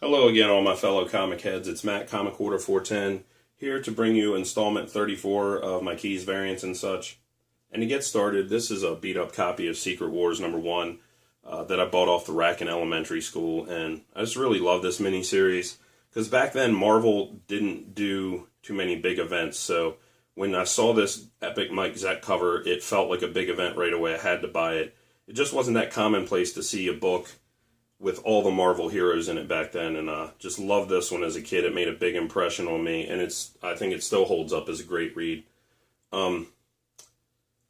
Hello again, all my fellow comic heads. It's Matt, Comic Order 410, here to bring you installment 34 of my Keys variants and such. And to get started, this is a beat-up copy of Secret Wars #1 that I bought off the rack in elementary school, and I just really love this miniseries, because back then Marvel didn't do too many big events, so when I saw this epic Mike Zeck cover, it felt like a big event right away. I had to buy it. It just wasn't that commonplace to see a book with all the Marvel heroes in it back then, and just loved this one as a kid. It made a big impression on me, and I think it still holds up as a great read.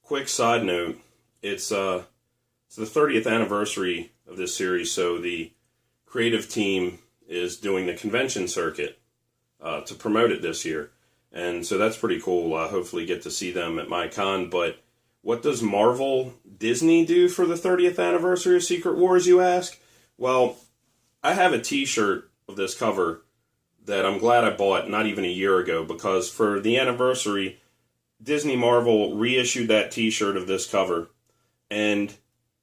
Quick side note, it's the 30th anniversary of this series, so the creative team is doing the convention circuit to promote it this year, and so that's pretty cool. Hopefully get to see them at my con. But what does Marvel Disney do for the 30th anniversary of Secret Wars, you ask? Well, I have a t-shirt of this cover that I'm glad I bought not even a year ago, because for the anniversary, Disney Marvel reissued that t-shirt of this cover, and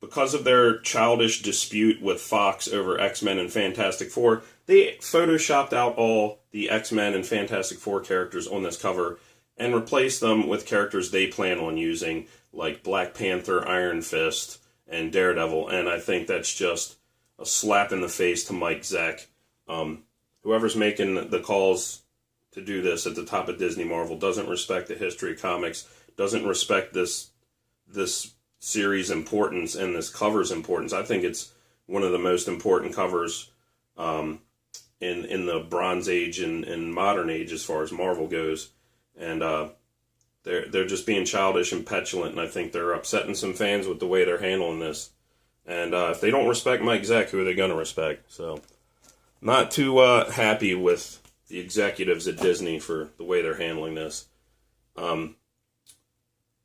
because of their childish dispute with Fox over X-Men and Fantastic Four, they photoshopped out all the X-Men and Fantastic Four characters on this cover and replaced them with characters they plan on using, like Black Panther, Iron Fist, and Daredevil, and I think that's just a slap in the face to Mike Zeck. Whoever's making the calls to do this at the top of Disney Marvel doesn't respect the history of comics, doesn't respect this series' importance and this cover's importance. I think it's one of the most important covers in the Bronze Age and modern age as far as Marvel goes. And they're just being childish and petulant, and I think they're upsetting some fans with the way they're handling this. And if they don't respect Mike Zeck, who are they going to respect? So, not too happy with the executives at Disney for the way they're handling this.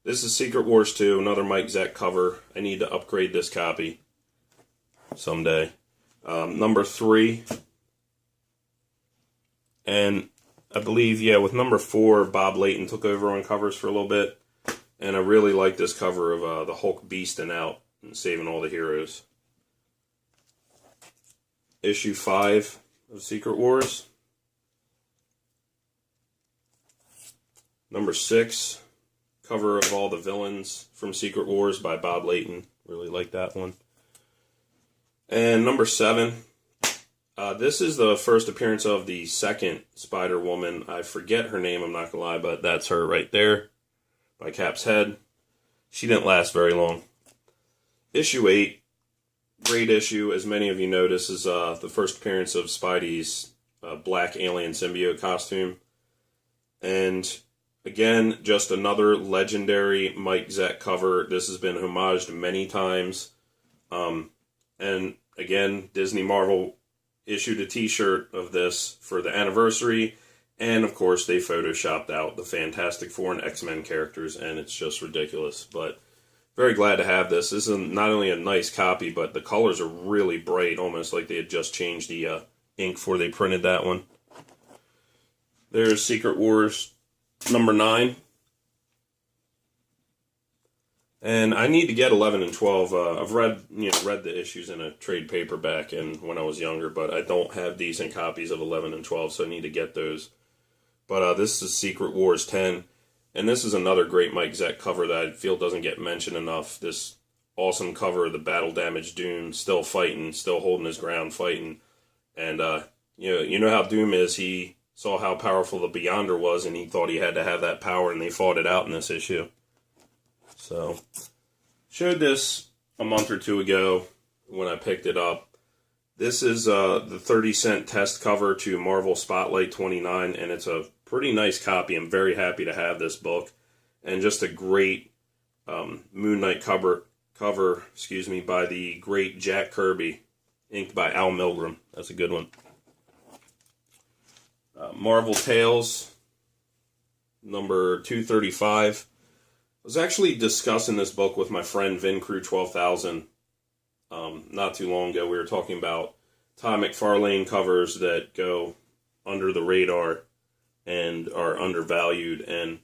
This is Secret Wars 2, another Mike Zeck cover. I need to upgrade this copy someday. Number 3. And I believe, with number 4, Bob Layton took over on covers for a little bit. And I really like this cover of the Hulk beasting out and saving all the heroes. Issue 5 of Secret Wars. Number 6, cover of all the villains from Secret Wars by Bob Layton. Really like that one. And number 7, this is the first appearance of the second Spider-Woman. I forget her name, I'm not going to lie, but that's her right there by Cap's head. She didn't last very long. Issue 8, great issue. As many of you know, this is the first appearance of Spidey's black alien symbiote costume. And again, just another legendary Mike Zeck cover. This has been homaged many times. And again, Disney Marvel issued a t-shirt of this for the anniversary. And of course, they photoshopped out the Fantastic Four and X-Men characters, and it's just ridiculous. But very glad to have this. This is not only a nice copy, but the colors are really bright, almost like they had just changed the ink before they printed that one. There's Secret Wars number 9. And I need to get 11 and 12. I've read the issues in a trade paperback and when I was younger, but I don't have decent copies of 11 and 12, so I need to get those. But this is Secret Wars 10. And this is another great Mike Zeck cover that I feel doesn't get mentioned enough. This awesome cover of the battle-damaged Doom, still fighting, still holding his ground, fighting. And, you know how Doom is. He saw how powerful the Beyonder was, and he thought he had to have that power, and they fought it out in this issue. So, showed this a month or two ago when I picked it up. This is the 30-cent test cover to Marvel Spotlight 29, and it's a pretty nice copy. I'm very happy to have this book. And just a great Moon Knight cover, by the great Jack Kirby, inked by Al Milgrom. That's a good one. Marvel Tales, number 235. I was actually discussing this book with my friend Vin Crew 12,000 not too long ago. We were talking about Todd McFarlane covers that go under the radar and are undervalued, and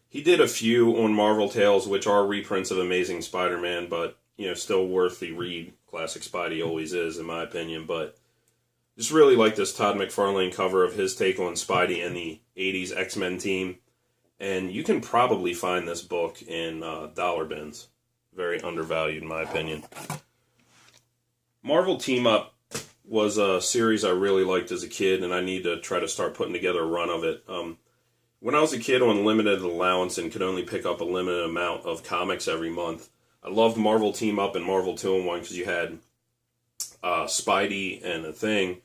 he did a few on Marvel Tales, which are reprints of Amazing Spider-Man, but still worth the read. Classic Spidey always is, in my opinion. But Just really like this Todd McFarlane cover of his take on Spidey and the 80s X-Men team. And you can probably find this book in dollar bins. Very undervalued in my opinion. Marvel Team Up was a series I really liked as a kid, and I need to try to start putting together a run of it. When I was a kid on limited allowance and could only pick up a limited amount of comics every month, I loved Marvel Team Up and Marvel 2-in-1 because you had Spidey and a Thing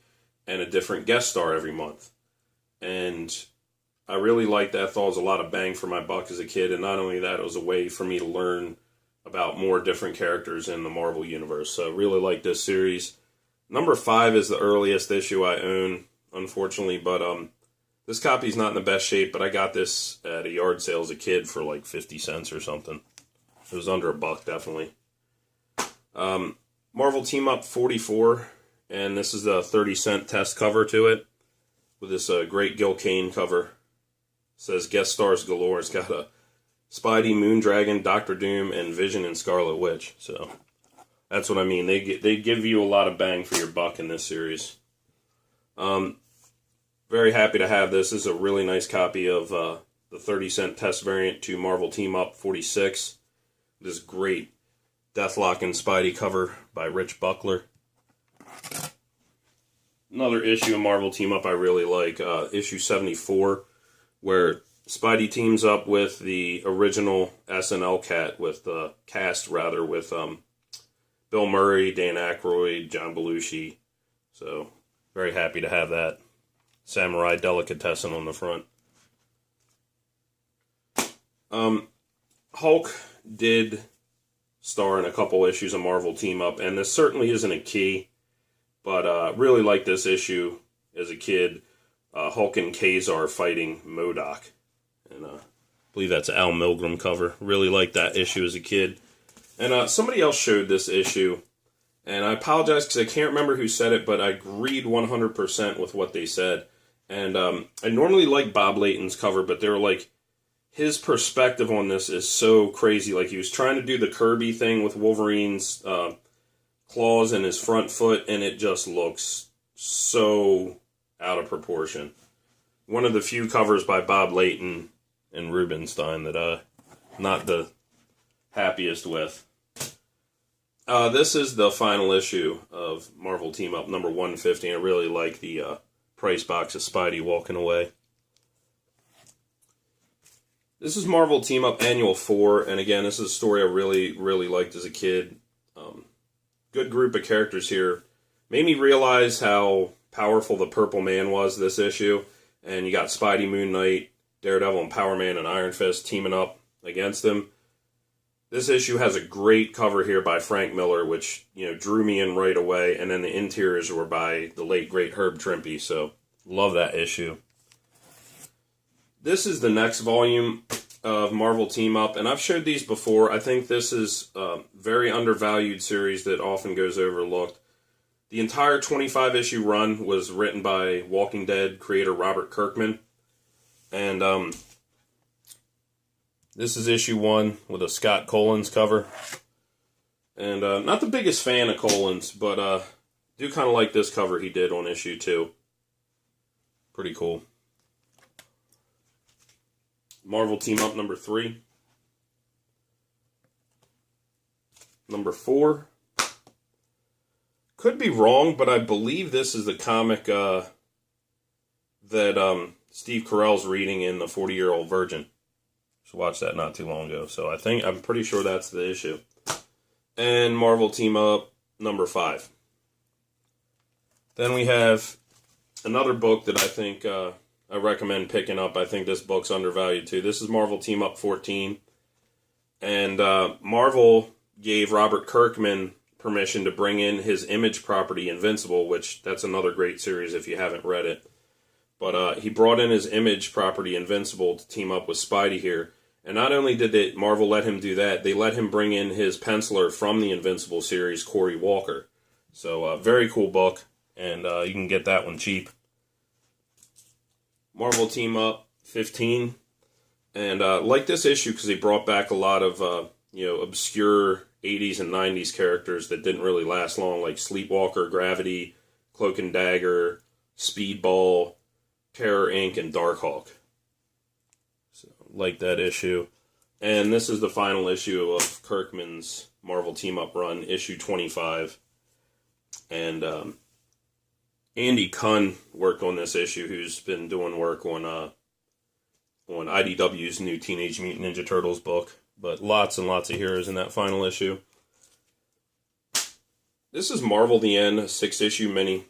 and a different guest star every month. And I really liked that. I thought it was a lot of bang for my buck as a kid, and not only that, it was a way for me to learn about more different characters in the Marvel Universe. So I really like this series. Number 5 is the earliest issue I own, unfortunately, but this copy's not in the best shape, but I got this at a yard sale as a kid for like 50 cents or something. It was under $1, definitely. Marvel Team Up 44, and this is the 30-cent test cover to it, with this great Gil Kane cover. It says guest stars galore. It's got a Spidey, Moondragon, Doctor Doom, and Vision and Scarlet Witch. So that's what I mean. They give you a lot of bang for your buck in this series. Very happy to have this. This is a really nice copy of the 30-cent test variant to Marvel Team Up 46. This great Deathlock and Spidey cover by Rich Buckler. Another issue of Marvel Team Up I really like, issue 74, where Spidey teams up with the original SNL cast with Bill Murray, Dan Aykroyd, John Belushi. So, very happy to have that. Samurai Delicatessen on the front. Hulk did star in a couple issues of Marvel Team Up, and this certainly isn't a key, but really liked this issue as a kid. Hulk and Kazar fighting MODOK. And I believe that's an Al Milgrom cover. Really liked that issue as a kid. And somebody else showed this issue, and I apologize because I can't remember who said it, but I agreed 100% with what they said. And I normally like Bob Layton's cover, but they were like, his perspective on this is so crazy. Like, he was trying to do the Kirby thing with Wolverine's claws and his front foot, and it just looks so out of proportion. One of the few covers by Bob Layton and Rubenstein that I'm not the happiest with. This is the final issue of Marvel Team Up, number 150, and I really like the price box of Spidey walking away. This is Marvel Team Up Annual 4, and again, this is a story I really, really liked as a kid. Good group of characters here. Made me realize how powerful the Purple Man was this issue, and you got Spidey, Moon Knight, Daredevil, and Power Man and Iron Fist teaming up against him. This issue has a great cover here by Frank Miller, which, drew me in right away, and then the interiors were by the late, great Herb Trimpe, so love that issue. This is the next volume of Marvel Team Up, and I've showed these before. I think this is a very undervalued series that often goes overlooked. The entire 25-issue run was written by Walking Dead creator Robert Kirkman, and this is issue 1 with a Scott Kolins cover. And not the biggest fan of Kolins, but do kind of like this cover he did on issue 2. Pretty cool. Marvel Team Up number 3. Number 4. Could be wrong, but I believe this is the comic that Steve Carell's reading in The 40-Year-Old Virgin. Just watched that not too long ago, so I'm pretty sure that's the issue. And Marvel Team Up number 5. Then we have another book that I think I recommend picking up. I think this book's undervalued too. This is Marvel Team Up 14. And Marvel gave Robert Kirkman permission to bring in his Image property, Invincible, which that's another great series if you haven't read it. But he brought in his Image property, Invincible, to team up with Spidey here. And not only did Marvel let him do that, they let him bring in his penciler from the Invincible series, Corey Walker. So, very cool book, and you can get that one cheap. Marvel Team Up 15. And like this issue because they brought back a lot of, obscure 80s and 90s characters that didn't really last long, like Sleepwalker, Gravity, Cloak and Dagger, Speedball, Terror Inc., and Darkhawk. So, like that issue. And this is the final issue of Kirkman's Marvel Team-Up run, issue 25. And Andy Kunn worked on this issue, who's been doing work on IDW's new Teenage Mutant Ninja Turtles book. But lots and lots of heroes in that final issue. This is Marvel the End, a 6-issue mini.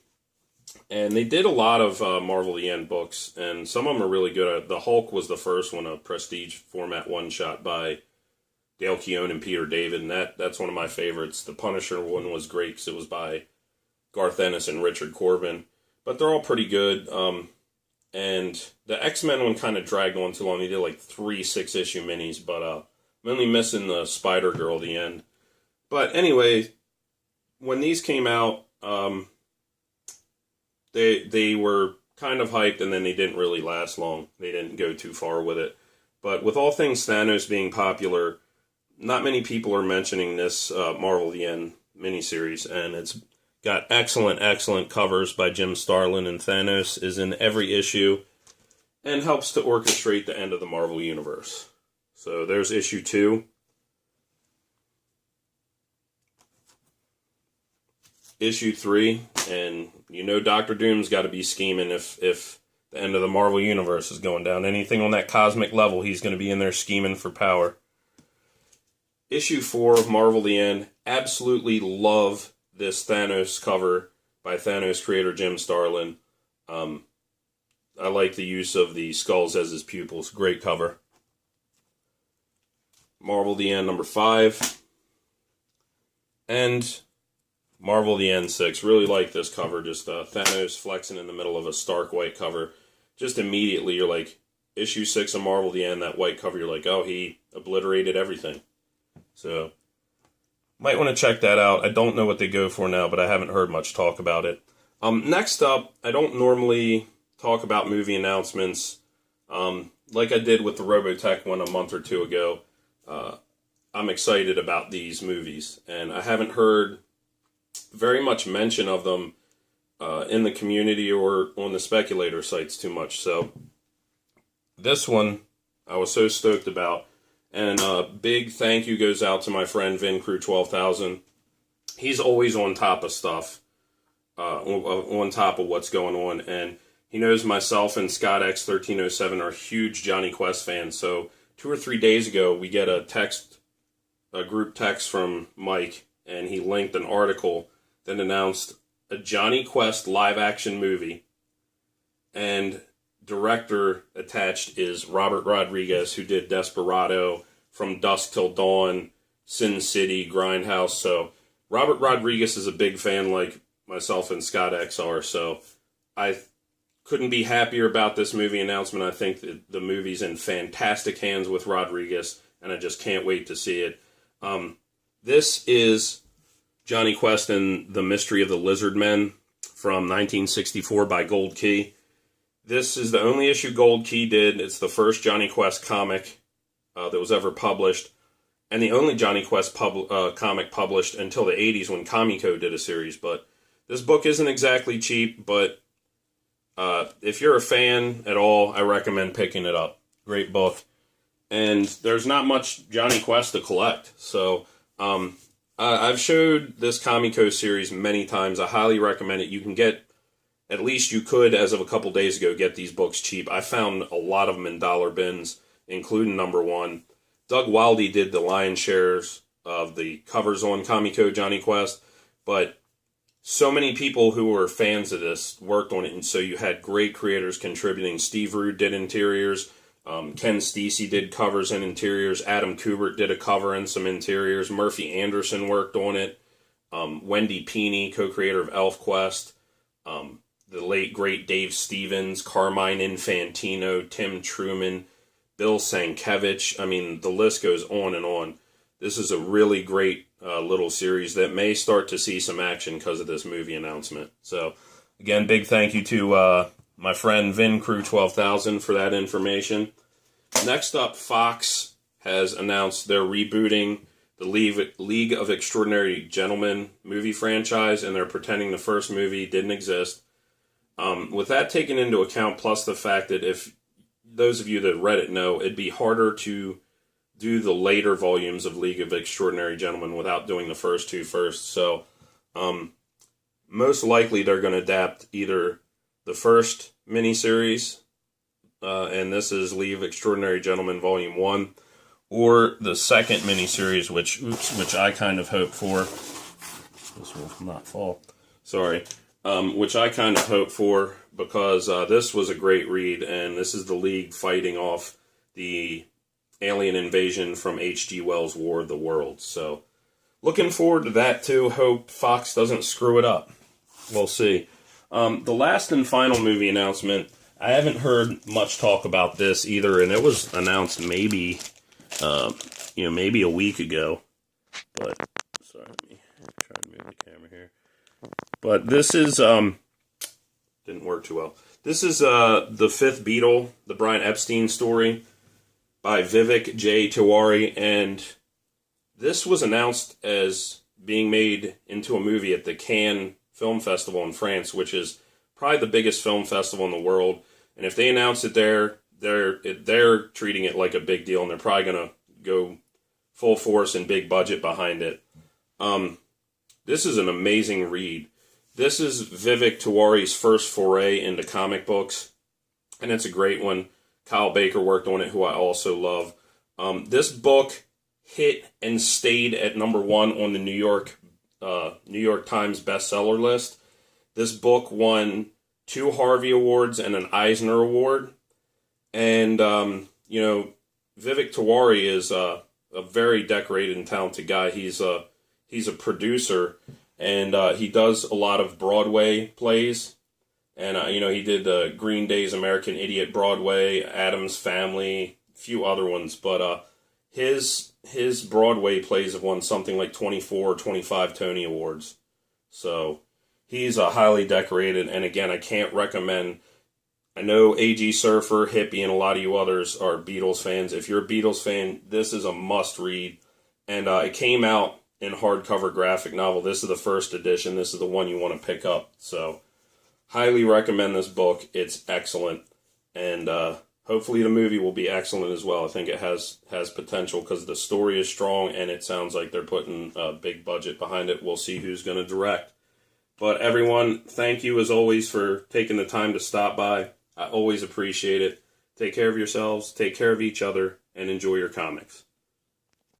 And they did a lot of Marvel the End books, and some of them are really good. The Hulk was the first one, a prestige format one-shot by Dale Keown and Peter David, and that's one of my favorites. The Punisher one was great because it was by Garth Ennis and Richard Corbin. But they're all pretty good. And the X-Men one kind of dragged on too long. They did like 3 6-issue minis, but I'm only missing the Spider-Girl the end. But anyway, when these came out, they were kind of hyped, and then they didn't really last long. They didn't go too far with it. But with all things Thanos being popular, not many people are mentioning this Marvel the End miniseries, and it's got excellent, excellent covers by Jim Starlin, and Thanos is in every issue and helps to orchestrate the end of the Marvel Universe. So there's issue 2. Issue 3, and you know Doctor Doom's got to be scheming if the end of the Marvel Universe is going down. Anything on that cosmic level, he's going to be in there scheming for power. Issue 4 of Marvel the End. Absolutely love this Thanos cover by Thanos creator Jim Starlin. I like the use of the skulls as his pupils. Great cover. Marvel the End number 5. And Marvel the End 6. Really like this cover. Just Thanos flexing in the middle of a stark white cover. Just immediately you're like, issue 6 of Marvel the End, that white cover, you're like, oh, he obliterated everything. So, might want to check that out. I don't know what they go for now, but I haven't heard much talk about it. Next up, I don't normally talk about movie announcements like I did with the Robotech one a month or two ago. I'm excited about these movies, and I haven't heard very much mention of them in the community or on the speculator sites too much. So this one I was so stoked about, and a big thank you goes out to my friend Vin Crew 12,000. He's always on top of stuff, on top of what's going on, and he knows myself and Scott X1307 are huge Johnny Quest fans. So 2 or 3 days ago we get a group text from Mike, and he linked an article that announced a Johnny Quest live-action movie, and director attached is Robert Rodriguez, who did Desperado, From Dusk Till Dawn, Sin City, Grindhouse. So Robert Rodriguez is a big fan like myself and Scott X are, so I couldn't be happier about this movie announcement. I think that the movie's in fantastic hands with Rodriguez, and I just can't wait to see it. This is Johnny Quest and the Mystery of the Lizard Men from 1964 by Gold Key. This is the only issue Gold Key did. It's the first Johnny Quest comic that was ever published, and the only Johnny Quest comic published until the 80s when Comico did a series. But this book isn't exactly cheap, but if you're a fan at all, I recommend picking it up. Great book. And there's not much Johnny Quest to collect, so I've showed this Comico series many times. I highly recommend it. You can get, at least you could, as of a couple days ago, get these books cheap. I found a lot of them in dollar bins, including number 1. Doug Wildey did the lion's shares of the covers on Comico Johnny Quest, but so many people who were fans of this worked on it, and so you had great creators contributing. Steve Rude did interiors. Ken Steacy did covers and interiors. Adam Kubert did a cover and some interiors. Murphy Anderson worked on it. Wendy Peeney, co-creator of ElfQuest. The late, great Dave Stevens, Carmine Infantino, Tim Truman, Bill Sienkiewicz. I mean, the list goes on and on. This is a really great little series that may start to see some action because of this movie announcement. So, again, big thank you to my friend Vin Crew 12,000 for that information. Next up, Fox has announced they're rebooting the League of Extraordinary Gentlemen movie franchise, and they're pretending the first movie didn't exist. With that taken into account, plus the fact that if those of you that read it know, it'd be harder to do the later volumes of League of Extraordinary Gentlemen without doing the first two first. So, most likely they're going to adapt either the first miniseries, and this is League of Extraordinary Gentlemen Volume 1, or the second miniseries, which I kind of hope for. This will not fall. Sorry. Which I kind of hope for, because this was a great read, and this is the League fighting off the alien invasion from H.G. Wells' War of the Worlds. So, looking forward to that too. Hope Fox doesn't screw it up. We'll see. The last and final movie announcement, I haven't heard much talk about this either, and it was announced maybe a week ago. But, sorry, let me try to move the camera here. But this is, didn't work too well. This is The Fifth Beatle, the Brian Epstein story by Vivek J. Tiwari, and this was announced as being made into a movie at the Cannes Film Festival in France, which is probably the biggest film festival in the world. And if they announce it there, they're treating it like a big deal, and they're probably going to go full force and big budget behind it. This is an amazing read. This is Vivek Tiwari's first foray into comic books, and it's a great one. Kyle Baker worked on it, who I also love. This book hit and stayed at #1 on the New York Times bestseller list. This book won 2 Harvey Awards and an Eisner Award. And, Vivek Tiwari is a very decorated and talented guy. He's a producer, and he does a lot of Broadway plays. And, he did Green Day's American Idiot Broadway, Addams Family, a few other ones. But his Broadway plays have won something like 24 or 25 Tony Awards. So he's highly decorated. And again, I can't recommend. I know A.G. Surfer, Hippie, and a lot of you others are Beatles fans. If you're a Beatles fan, this is a must-read. And it came out in hardcover graphic novel. This is the first edition. This is the one you want to pick up. So highly recommend this book. It's excellent. And hopefully the movie will be excellent as well. I think it has potential because the story is strong, and it sounds like they're putting a big budget behind it. We'll see who's going to direct. But everyone, thank you as always for taking the time to stop by. I always appreciate it. Take care of yourselves, take care of each other, and enjoy your comics.